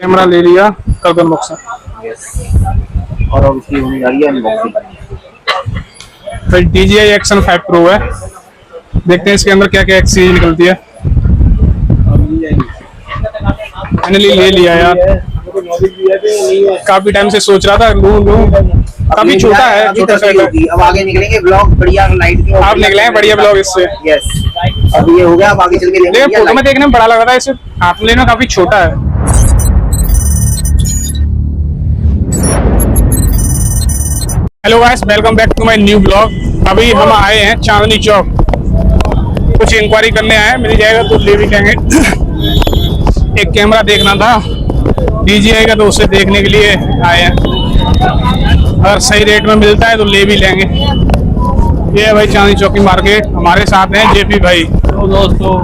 Camera ले लिया, कर दो अनबॉक्सिंग। और अब इसकी होने जा रही है अनबॉक्सिंग। भाई DJI Action 5 Pro है, देखते हैं इसके अंदर क्या क्या एक चीज निकलती है। फाइनली ले लिया यार, काफी टाइम से सोच रहा था लूं। काफी छोटा है, छोटा सा है। अब आगे निकलेंगे ब्लॉग बढ़िया लाइट के। आप निकले हैं बढ़िया ब्लॉग इससे। यस, अब ये हो गया, अब आगे चल के लेकिन फोटो में देखने में बड़ा लग रहा है, इसे हाथ में लेना काफी छोटा है। Hello guys, welcome back to my new blog. अभी हम आए हैं चांदनी चौक, कुछ इंक्वायरी करने आए, मिल जाएगा तो ले भी लेंगे। एक कैमरा देखना था DJI का, तो उसे देखने के लिए आए हैं। अगर सही रेट में मिलता है तो ले भी लेंगे। ये है भाई चांदनी चौक की मार्केट। हमारे साथ हैं JP भाई। दोस्तों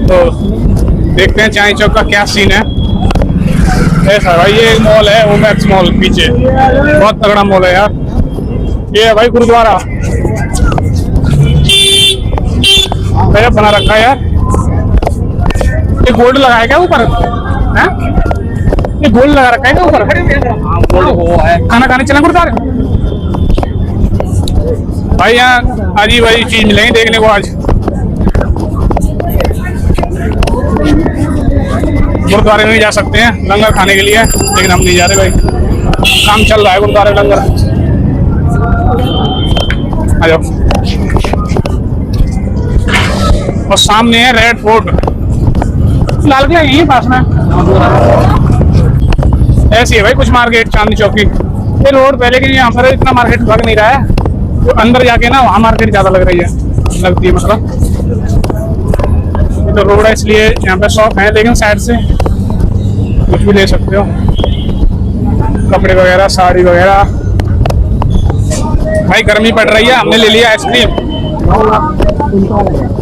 तो देखते हैं चांदनी चौक का क्या सीन है। ऐसा भाई, ये मॉल है ओमैक्स मॉल, पीछे बहुत तगड़ा मॉल है यार। ये है भाई गुरुद्वारा, गजब बना रखा है यार। ये गोल्ड लगाया क्या ऊपर? ये गोल्ड लगा रखा है क्या ऊपर? खाना खाने चलें गुरुद्वारे भाई। यहाँ अजीब अजीब चीज मिलेंगी देखने को आज। गुरुद्वारे में भी जा सकते हैं लंगर खाने के लिए, लेकिन हम नहीं जा रहे भाई, काम चल रहा है गुरुद्वारे लंगर। आ जाओ। और सामने है रेड फोर्ट, लाल किला यहीं पास में। ऐसी है भाई कुछ मार्केट चांदनी चौक की। ये रोड पहले की यहाँ पर इतना मार्केट लग नहीं रहा है, तो अंदर जाके ना वहाँ मार्केट ज्यादा लग रही है, लगती है मतलब। तो रोड है इसलिए यहाँ पे शॉप है, लेकिन साइड से कुछ भी ले सकते हो, कपड़े वगैरह, साड़ी वगैरह। भाई गर्मी पड़ रही है, हमने ले लिया आइसक्रीम।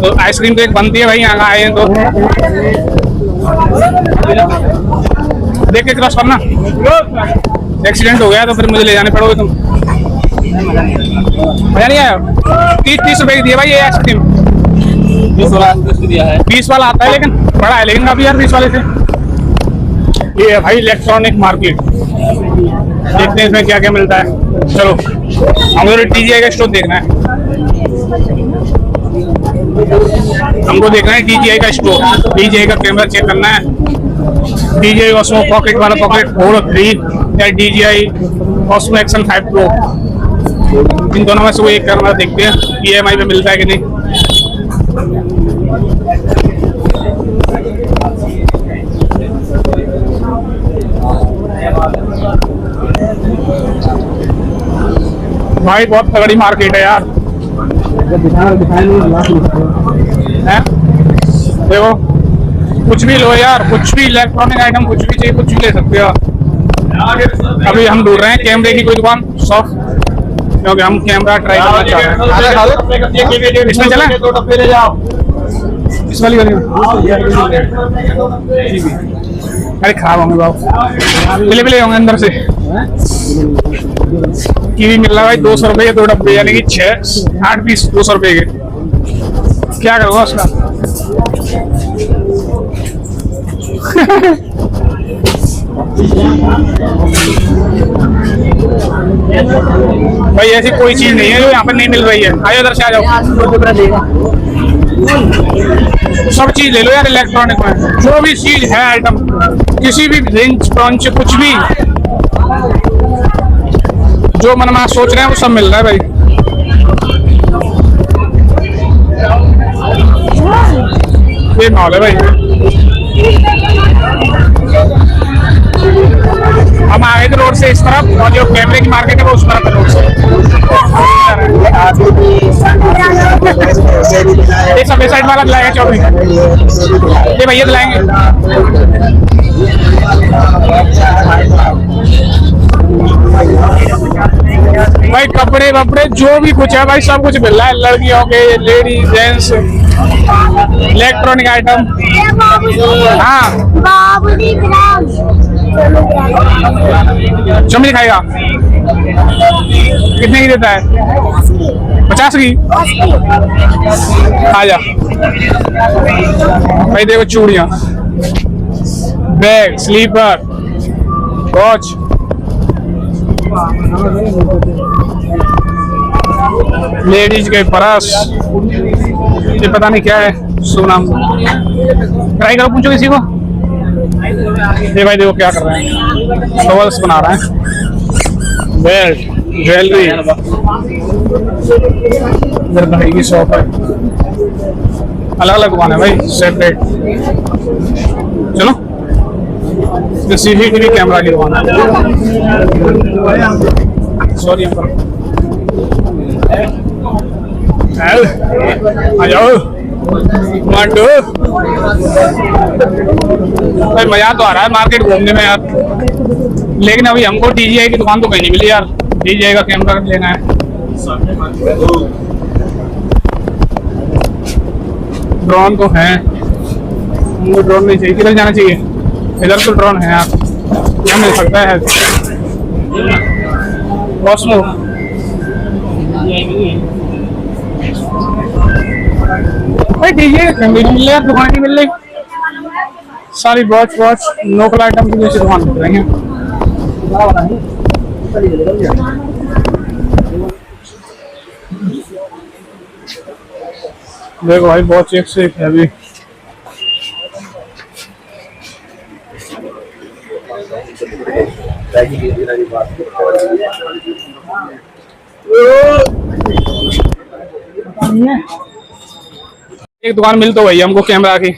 तो आइसक्रीम तो एक बनती है भाई, यहाँ आए हैं तो देख के क्रॉस करना। एक्सीडेंट हो गया तो फिर मुझे ले जाने पड़ोगे तुम। मजा नहीं आया? 30 रुपए की दी है भाई ये आइसक्रीम। 20 वाला आता है, लेकिन बड़ा है, लेकिन काफी यार 20 वाले से। ये है भाई इलेक्ट्रॉनिक मार्केट, देखते हैं इसमें क्या क्या मिलता है। चलो हमको DJI का स्टोर देखना है, हमको देखना है DJI का स्टोर। DJI का कैमरा चेक करना है। DJI Osmo पॉकेट वाला, पॉकेट 4 और 3, या DJI Osmo Action 5 Pro। इन दोनों में से वो एक कैमरा देखते हैं EMI पे मिलता है कि नहीं। भाई बहुत तगड़ी मार्केट है यार। देखो कुछ भी लो यार, कुछ भी इलेक्ट्रॉनिक आइटम, कुछ भी चाहिए कुछ भी ले सकते हो। अभी हम ढूंढ रहे हैं कैमरे की कोई दुकान शॉप, क्योंकि हम कैमरा ट्राई करना चाह रहे हैं। इसमें चलें? इस वाली गली में अरे खराब होंगे बाबू, पिले होंगे अंदर से। कीवी मिल रहा है भाई 200 रुपए के 2 डब्बे, यानी कि 8 पीस 200 रुपए के। क्या करूँगा उसका? भाई ऐसी कोई चीज नहीं है जो यहाँ पर नहीं मिल रही है। आइए इधर से आ जाओ, सब चीज ले लो यार इलेक्ट्रॉनिक में, जो भी चीज है आइटम, किसी भी रेंज ब्रांच, कुछ भी जो मन में सोच रहे हैं वो सब मिल रहा है भाई। ये मॉल है भाई। हम आए थे रोड से इस तरफ, और जो कैमरे की मार्केट है वो उस तरफ है रोड से। ये सब साइड वाला दिलाएगा 24, ये भैया दिलाएंगे। भाई कपड़े वपड़े जो भी कुछ है भाई, सब कुछ मिल रहा है, लड़कियों के, लेडीज, जेंट्स, इलेक्ट्रॉनिक आइटम। हाँ चमड़ी खाएगा? कितने की देता है? 50 की। आ जा भाई, देखो चूड़ियाँ बैग, स्लीपर, वॉच, लेडीज के पर्स, ये पता नहीं क्या है, सोना। ट्राई करो, पूछो किसी को। ये भाई देखो क्या कर रहे हैं, टॉवल्स बना रहे हैं, बेल्ट, ज्वेलरी। इधर भाई की शॉप है, अलग अलग दुकान है भाई, सेपरेट। चलो, CCTV कैमरा की दुकान है। सॉरी अंकल, आ जाओ। भाई मजा तो आ रहा है मार्केट घूमने में यार, लेकिन अभी हमको DJI की दुकान तो कहीं नहीं मिली यार। DJI का कैमरा लेना है। ड्रोन तो है, हमको ड्रोन नहीं चाहिए। किधर जाना चाहिए? इधर तो ड्रोन है यार, क्या मिल सकता है? कॉस्मो, भाई DJI का कैमरा नहीं मिल रहा, दुकान नहीं मिल रही। सारी वॉच लोकल आइटम की जैसी दुकान मिल रही है। देखो भाई, वॉच एक से एक है अभी। एक दुकान मिल तो गई हमको कैमरा की,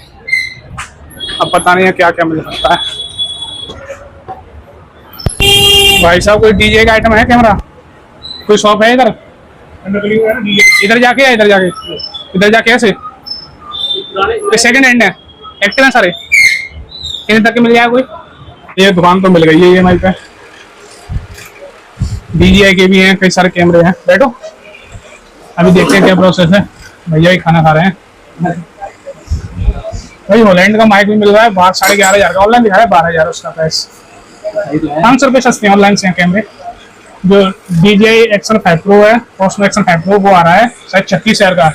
अब पता नहीं है क्या क्या मिल सकता है। भाई साहब, कोई DJI का आइटम है कैमरा? कोई शॉप है इधर? इधर जाके इधर जाके ऐसे सेकंड हैंड है, एक्टिव है सारे, कितने तक के मिल जाएगा कोई? ये दुकान तो मिल गई है EMI पे। DJI के भी हैं, कई सारे कैमरे हैं। बैठो, अभी देखते हैं क्या प्रोसेस है। भैया ही खाना खा रहे हैं भाई। हॉलैंड का माइक भी मिल रहा है बाहर, 11,500 का। ऑनलाइन दिखा रहा है 12,000 उसका प्राइस। 500 रुपये सस्ते ऑनलाइन से कैमरे। जो DJI Action 5 Pro है, Osmo Action 5 Pro, वो आ रहा है शायद 36,000 का,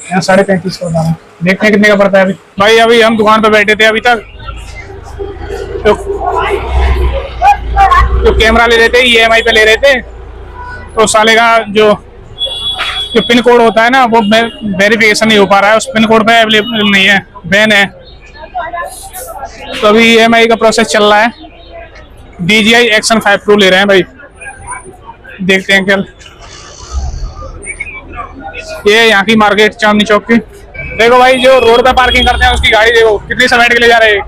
यहाँ 35,500 का दाम है। देखते हैं कितने का पड़ता है अभी। भाई अभी हम दुकान पे बैठे थे, अभी तक जो कैमरा ले रहे थे EMI पे ले रहे थे, तो साले का जो पिन कोड होता है ना, वो वेरिफिकेशन नहीं हो पा रहा है। उस पिन कोड पे अवेलेबल नहीं है, बैन है। तो अभी EMI का प्रोसेस चल रहा है। DJI Action 5 Pro ले रहे हैं भाई, देखते हैं कल। ये यहाँ की मार्केट, चांदनी चौक की। देखो भाई, जो रोड पे पार्किंग करते हैं उसकी गाड़ी देखो कितनी समेट के ले जा रहे हैं।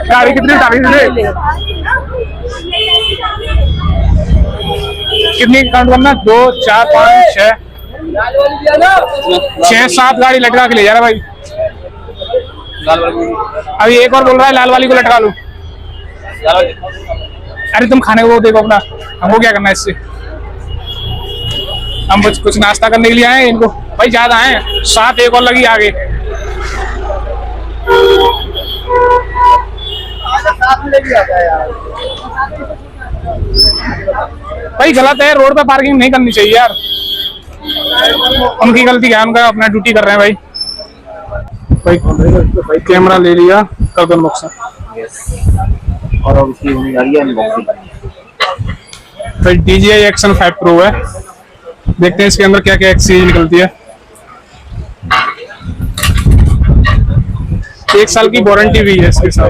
गाड़ी कितनी कितनी काउंट करना? 2, 4, 5, 6, 7 गाड़ी लटका के ले जा रहा है भाई। अभी एक और बोल रहा है लाल वाली को लटका लो। अरे तुम खाने को देखो अपना, हमको क्या करना है इससे? हम कुछ नाश्ता करने के लिए आए हैं। इनको भाई ज्यादा आए, 7 एक और लगी आगे। भाई गलत है, रोड पे पार्किंग नहीं करनी चाहिए यार। उनकी गलती है, उनका अपना ड्यूटी कर रहे हैं भाई। भाई कैमरा ले लिया, कर दो अनबॉक्सिंग। और अब उसकी होने जा रही है अनबॉक्सिंग। भाई DJI Action 5 Pro है, देखते हैं इसके अंदर क्या क्या चीज निकलती है। 1 साल की वारंटी भी है इसके साथ।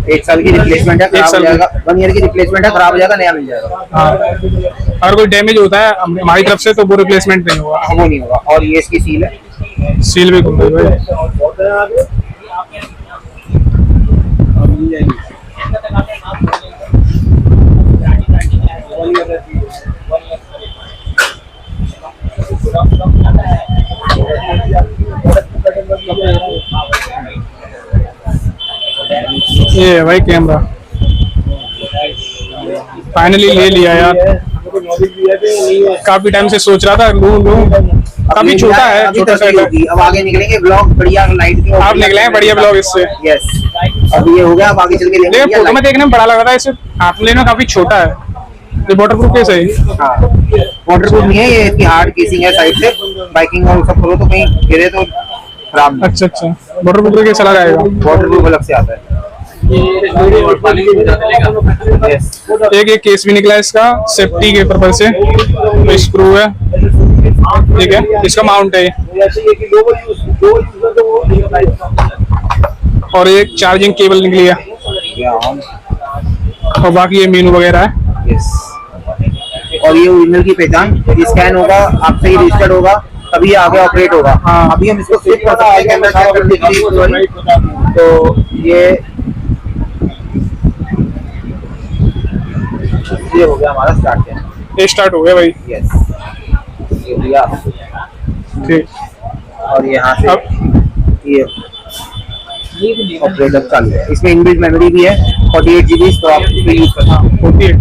1 साल की रिप्लेसमेंट है, 1 ईयर की रिप्लेसमेंट है, खराब हो जाएगा नया मिल जाएगा। हाँ, अगर कोई डैमेज होता है हमारी तरफ से तो वो रिप्लेसमेंट नहीं होगा। वो नहीं होगा। और ये इसकी सील है, सील भी खुल गई भाई। ये भाई कैमरा फाइनली ले लिया यार। काफी टाइम से सोच रहा था लूं। काफी छोटा है, छोटा सा है। अब आगे निकलेंगे ब्लॉग बढ़िया लाइट के। आप निकले हैं बढ़िया ब्लॉग इससे। यस, अब ये हो गया, अब आगे चल के देखिए फोटो में देखने में बड़ा लग रहा है, इसे हाथ में लेना काफी छोटा है। ये वाटरप्रूफ कैसे है? हाँ, वाटरप्रूफ नहीं है ये, इसकी हार्ड केसिंग है साइड से। बाइकिंग और सब करो तो कहीं गिरे तो खराब नहीं। अच्छा। वाटर प्रूफ के चला जाएगा। वाटर प्रूफ अलग से आता है। Yes. एक केस भी निकला है इसका सेफ्टी के पर्पज से, तो स्क्रू है, ठीक है, इसका माउंट है और एक चार्जिंग केबल निकली है और बाकी ये मेनू वगैरह है। Yes. और ये ओरिजिनल की पहचान, स्कैन होगा आपसे ही रजिस्टर्ड होगा तभी आगे ऑपरेट होगा। हाँ। अभी हम इसको फ्लिप कर सकते हैं, कैमरा चेक कर देखिए तो ये हो गया हमारा स्टार्ट है। ये स्टार्ट हो गया भाई। यस, ये हो गया ठीक। और यहाँ से अब ये ऑपरेटर चालू है। इसमें इनबिल्ट मेमोरी भी है 48 GB, तो आप यूज कर सकते हैं। होती है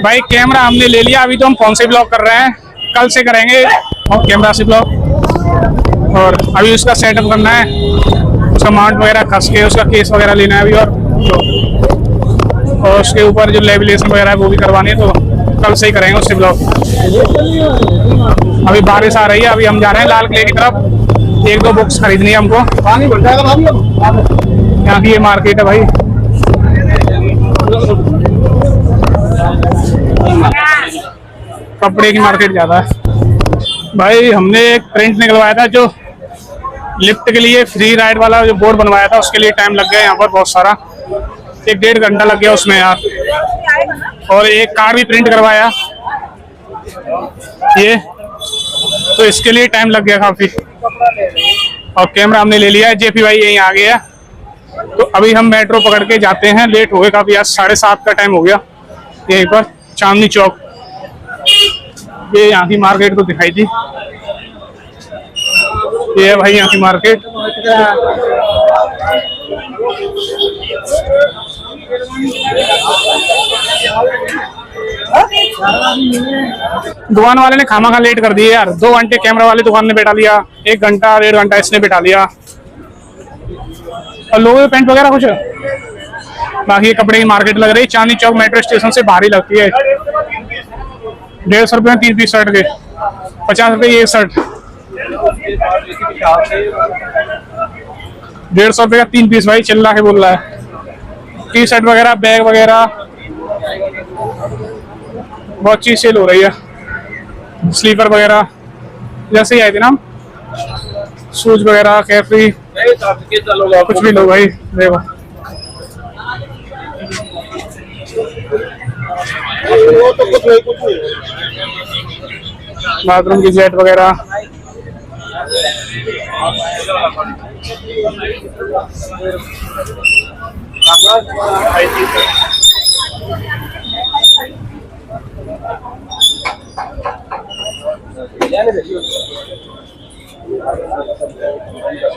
भाई। कैमरा हमने ले लिया, अभी तो हम फोन से ब्लॉग कर रहे हैं, कल से करेंगे और कैमरा से ब्लॉग। और अभी उसका सेटअप करना है, उसका माउंट वगैरह कस के उसका केस वगैरह लेना है अभी, और उसके ऊपर जो लेवलेशन वगैरह है वो भी करवानी है, तो कल से ही करेंगे उससे ब्लॉग। अभी बारिश आ रही है, अभी हम जा रहे हैं लाल किले की तरफ, एक दो बुक्स खरीदनी है हमको। पानी भर जाएगा यहाँ की ये मार्केट है भाई। कपड़े की मार्केट ज्यादा है भाई। हमने एक प्रिंट निकलवाया था जो लिफ्ट के लिए फ्री राइड वाला जो बोर्ड बनवाया था, उसके लिए टाइम लग गया यहाँ पर बहुत सारा, 1-1.5 घंटा लग गया उसमें यार। और एक कार्ड भी प्रिंट करवाया ये, तो इसके लिए टाइम लग गया काफी। और कैमरा हमने ले लिया है, जेपी भाई यहीं आ गया। तो अभी हम मेट्रो पकड़ के जाते हैं, लेट हो गए काफी, आज 7:30 का टाइम हो गया। यहीं पर चांदनी चौक, ये यहाँ की मार्केट तो दिखाई थी, ये है भाई यहाँ की मार्केट। दुकान वाले ने खामा खा लेट कर दिए यार, 2 घंटे कैमरा वाले दुकान में बैठा लिया, 1 घंटा 1.5 घंटा इसने बैठा लिया। और लोगों के पैंट वगैरह कुछ, बाकी ये कपड़े की मार्केट लग रही है। चांदनी चौक मेट्रो स्टेशन से बाहर ही लगती है। 150 रुपये में 3 पीस शर्ट के, 50 रुपये ये शर्ट, 150 रुपये का 3 पीस भाई चल रहा है, बोल रहा है। टी शर्ट वगैरह, बैग वगैरह, बहुत चीज सेल हो रही है। स्लीपर वगैरह जैसे ही आए थे ना, शूज वगैरह, कैफरी, कुछ भी लो भाई। देखो बाथरूम की जेट वगैरह,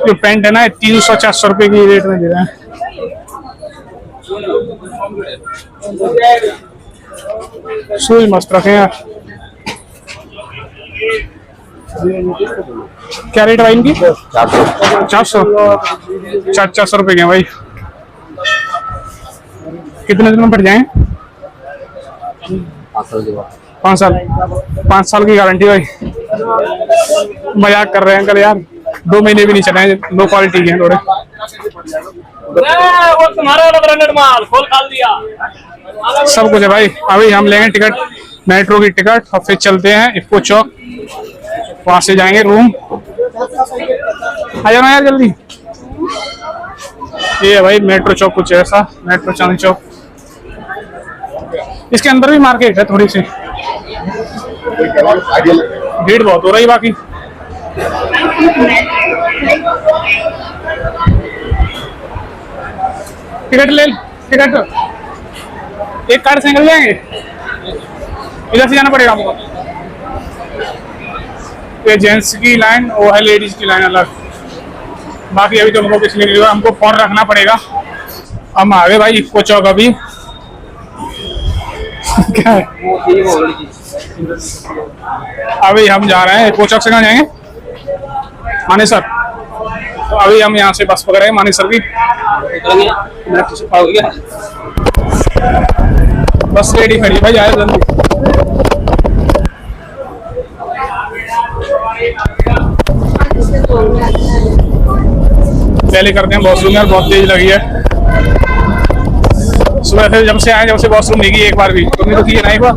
जो पैंट है ना 300-400 रुपए की रेट में दे रहे हैं। शूज मस्त रखे यार। क्या रेट है भाई इनकी? 400 400 रुपए के भाई। कितने दिन में पड़ जाएंगे? 5 साल 5 साल की गारंटी भाई। मजाक कर रहे हैं अंकल यार, 2 महीने भी नहीं चले हैं, लो क्वालिटी के हैं थोड़े। वो तुम्हारा ब्रांडेड माल खोल खाल दिया, सब कुछ है भाई। अभी हम लेंगे टिकट, मेट्रो की टिकट, और फिर चलते हैं इफ्को चौक, वहां से जाएंगे रूम। आ जाना यार जल्दी। ये है भाई मेट्रो चौक, कुछ ऐसा मेट्रो चांदनी चौक। इसके अंदर भी मार्केट है थोड़ी सी, भीड़ बहुत हो रही बाकी। टिकट ले, टिकट एक कार्ड से निकल जाएंगे, इधर से जाना पड़ेगा हमको। ये जेंट्स की लाइन, वो है लेडीज की लाइन अलग। बाकी अभी तो हमको किसी ने नहीं, हमको फोन रखना पड़ेगा। हम आ गए भाई इफ्को चौक अभी। क्या है? अभी हम जा रहे हैं इफ्को चौक से, कहाँ जाएंगे? मानेसर। तो अभी हम यहाँ से बस पकड़ेंगे मानेसर की। बस रेडी खड़ी भाई, आए जल्दी। पहले करते हैं वॉशरूम यार, बहुत तेज लगी है सुबह से, जब से वॉशरूम नहीं की एक बार भी, तुमने तो की है ना एक बार।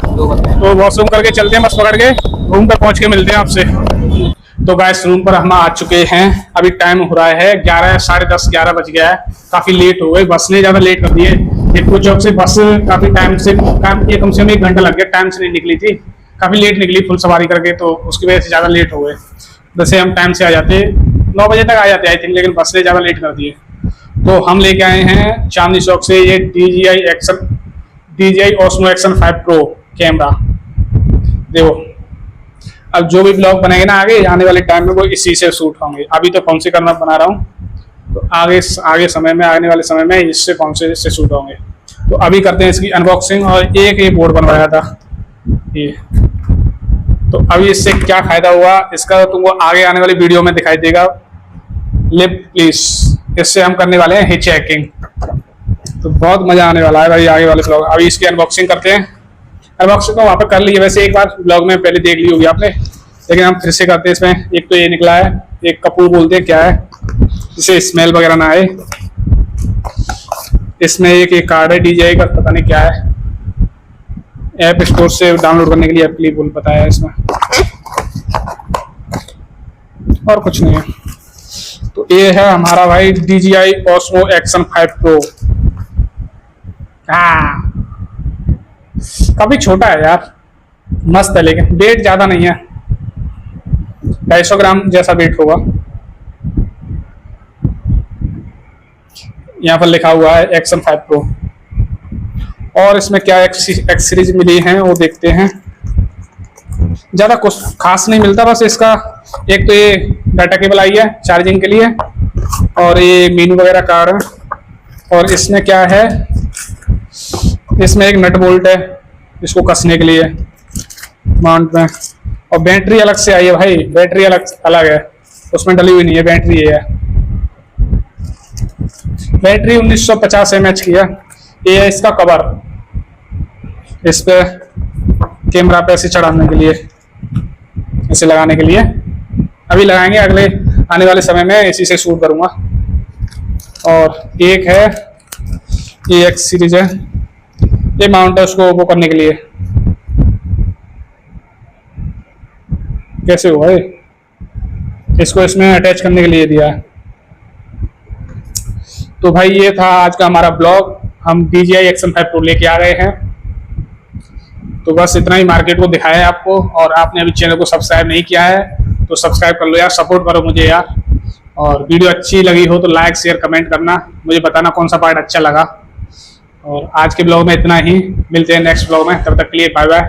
तो वॉशरूम करके चलते हैं, बस पकड़ के रूम पर पहुंच के मिलते हैं आपसे। तो गाइस रूम पर हम आ चुके हैं, अभी टाइम हो रहा है 11, साढ़े 10, 11 बज गया है। काफी लेट हो गए, बस ने ज्यादा लेट कर दिए। दिपको चौक से बस काफी टाइम से, कम से कम 1 घंटा लग गया, टाइम से नहीं निकली थी, काफी लेट निकली फुल सवारी करके, तो उसकी वजह से ज्यादा लेट हो गए। वैसे हम टाइम से आ जाते, 9 बजे तक आ जाते आई थिंक, लेकिन बस ने ज्यादा लेट कर दिए। तो हम लेके आए हैं चांदनी चौक से ये DJI Osmo Action 5 Pro camera. देखो अब जो भी ब्लॉग बनेंगे ना आने वाले टाइम में वो इसी से शूट होंगे। अभी तो फोन से करना बना रहा हूँ, तो आगे समय में, आने वाले समय में इससे फोन से शूट होंगे। तो अभी करते हैं इसकी अनबॉक्सिंग। और एक बोर्ड बनवाया था ये, तो अभी इससे क्या फायदा हुआ इसका तो तुमको आगे आने वाली वीडियो में दिखाई देगा। लिप प्लीज, इससे हम करने वाले हैं हिच हैकिंग, तो बहुत मजा आने वाला है भाई आगे वाले ब्लॉग। अभी इसकी अनबॉक्सिंग करते हैं। अनबॉक्सिंग तो वहाँ पे कर ली है वैसे, एक बार ब्लॉग में पहले देख ली होगी आपने, लेकिन हम फिर से करते हैं। इसमें एक तो ये निकला है, एक कपूर बोलते हैं क्या है, इसे स्मेल वगैरह ना आए। इसमें एक कार्ड है DJI का, पता नहीं क्या है, ऐप स्टोर से डाउनलोड करने के लिए एप्लीकेबल बताया है इसमें, और कुछ नहीं है। तो ये है हमारा भाई DJI Osmo Action 5 Pro। हाँ काफी छोटा है यार, मस्त है, लेकिन वेट ज्यादा नहीं है, 250 ग्राम जैसा वेट होगा। यहाँ पर लिखा हुआ है Action 5 Pro। और इसमें क्या एक्सेसरीज मिली हैं वो देखते हैं। ज्यादा कुछ खास नहीं मिलता, बस इसका एक तो ये डाटा केबल आई है चार्जिंग के लिए, और ये मेनू वगैरह कार्ड है। और इसमें क्या है, इसमें एक नट बोल्ट है इसको कसने के लिए माउंट में, और बैटरी अलग से आई है भाई, बैटरी अलग है, उसमें डली हुई नहीं है, बैटरी ये है। बैटरी 1950 mAh की है। ये है इसका कवर, इस पे कैमरा पे ऐसे चढ़ाने के लिए, इसे लगाने के लिए अभी लगाएंगे, अगले आने वाले समय में इसी से शूट करूंगा। और एक है ये एक सीरीज है, ये माउंट है उसको वो करने के लिए, कैसे हुआ है, इसको इसमें अटैच करने के लिए दिया है। तो भाई ये था आज का हमारा ब्लॉग, हम DJI Action 5 Pro लेके आ गए हैं। तो बस इतना ही मार्केट को दिखाया है आपको, और आपने अभी चैनल को सब्सक्राइब नहीं किया है तो सब्सक्राइब कर लो यार, सपोर्ट करो मुझे यार। और वीडियो अच्छी लगी हो तो लाइक शेयर कमेंट करना, मुझे बताना कौन सा पार्ट अच्छा लगा। और आज के ब्लॉग में इतना ही, मिलते हैं नेक्स्ट ब्लॉग में, तब तक के लिए बाय बाय।